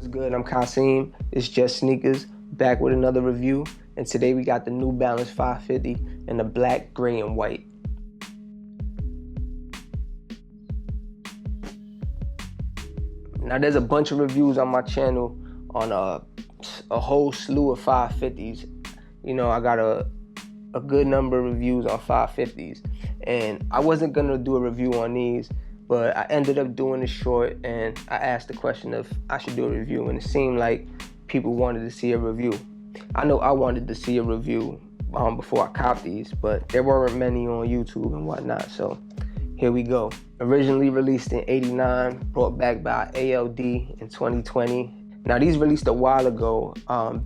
What's good? I'm Kasim. It's Just Sneakers, back with another review. And today we got the New Balance 550 in the black, gray, and white. Now there's a bunch of reviews on my channel on a whole slew of 550s. You know, I got a good number of reviews on 550s. And I wasn't gonna do a review on these, but I ended up doing it short, and I asked the question if I should do a review, and it seemed like people wanted to see a review. I know I wanted to see a review before I copped these, but there weren't many on YouTube and whatnot, so here we go. Originally released in '89, brought back by ALD in 2020. Now these released a while ago,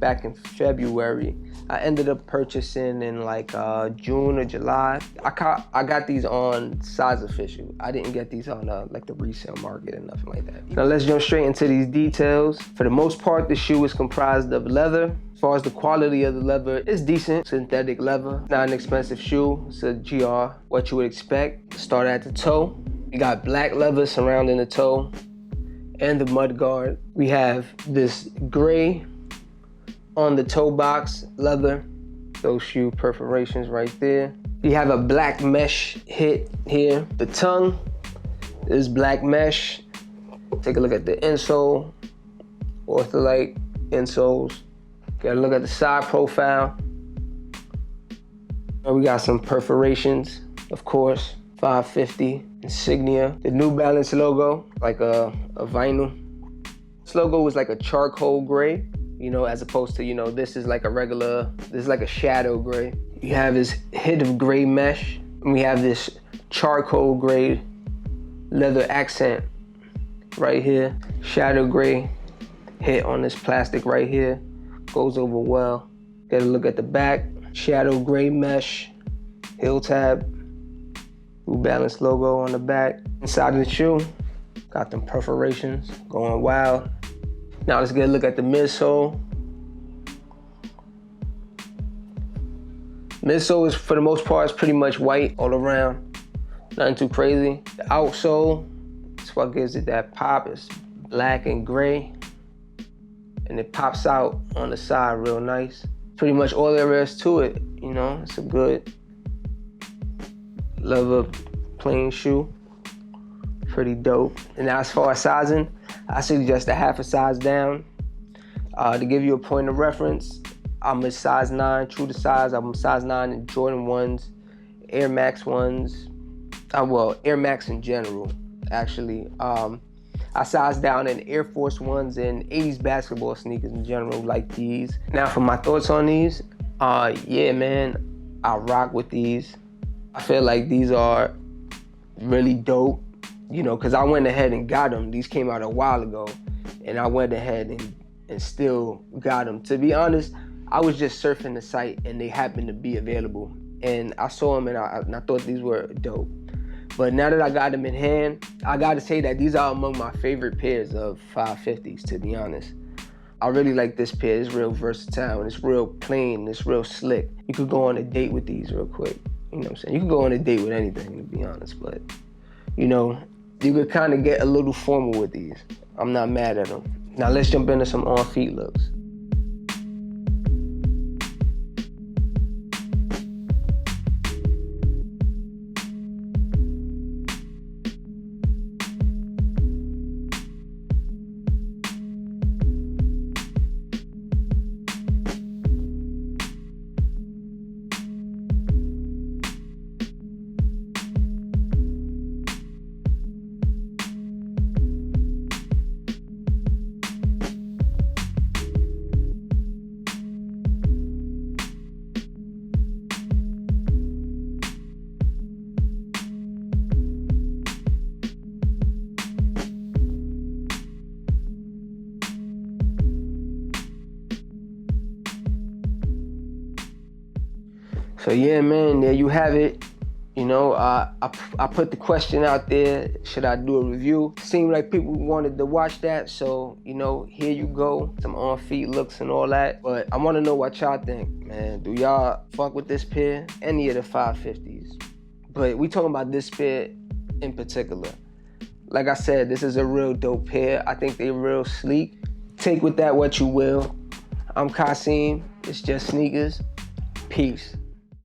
back in February. I ended up purchasing in like June or July. I got these on Size Official. I didn't get these on like the resale market or nothing like that. Now let's jump straight into these details. For the most part, the shoe is comprised of leather. As far as the quality of the leather, it's decent. Synthetic leather, not an expensive shoe. It's a GR, what you would expect. Start at the toe. You got black leather surrounding the toe and the mud guard. We have this gray on the toe box leather, those shoe perforations right there. You have a black mesh hit here. The tongue is black mesh. Take a look at the insole, Ortholite insoles. Gotta look at the side profile. And we got some perforations, of course. 550 insignia. The New Balance logo, like a vinyl. This logo was like a charcoal gray, you know, as opposed to, you know, this is like a shadow gray. You have this hit of gray mesh, and we have this charcoal gray leather accent right here. Shadow gray hit on this plastic right here. Goes over well. Get a look at the back. Shadow gray mesh, heel tab. New Balance logo on the back. Inside of the shoe, got them perforations going wild. Now let's get a look at the midsole. Midsole is, for the most part, is pretty much white all around. Nothing too crazy. The outsole, that's what gives it that pop. It's black and gray, and it pops out on the side real nice. Pretty much all there is to it, you know. It's a good leather plain shoe. Pretty dope. And now as far as sizing, I suggest a half a size down. To give you a point of reference, I'm a size 9, true to size. I'm size 9 in Jordan 1s, Air Max 1s. Well, Air Max in general, actually. I size down in Air Force 1s and 80s basketball sneakers in general, like these. Now for my thoughts on these, yeah, man, I rock with these. I feel like these are really dope, you know, because I went ahead and got them. These came out a while ago, and I went ahead and still got them. To be honest, I was just surfing the site, and they happened to be available. And I saw them, and I thought these were dope. But now that I got them in hand, I gotta say that these are among my favorite pairs of 550s, to be honest. I really like this pair. It's real versatile, and it's real plain, and it's real slick. You could go on a date with these real quick. You know what I'm saying? You can go on a date with anything, to be honest, but, you know, you could kind of get a little formal with these. I'm not mad at them. Now let's jump into some on-feet looks. So yeah, man, there you have it. You know, I put the question out there, should I do a review? Seemed like people wanted to watch that, so, you know, here you go. Some on-feet looks and all that. But I want to know what y'all think, man. Do y'all fuck with this pair? Any of the 550s? But we talking about this pair in particular. Like I said, this is a real dope pair. I think they're real sleek. Take with that what you will. I'm Kasim. It's just sneakers. Peace.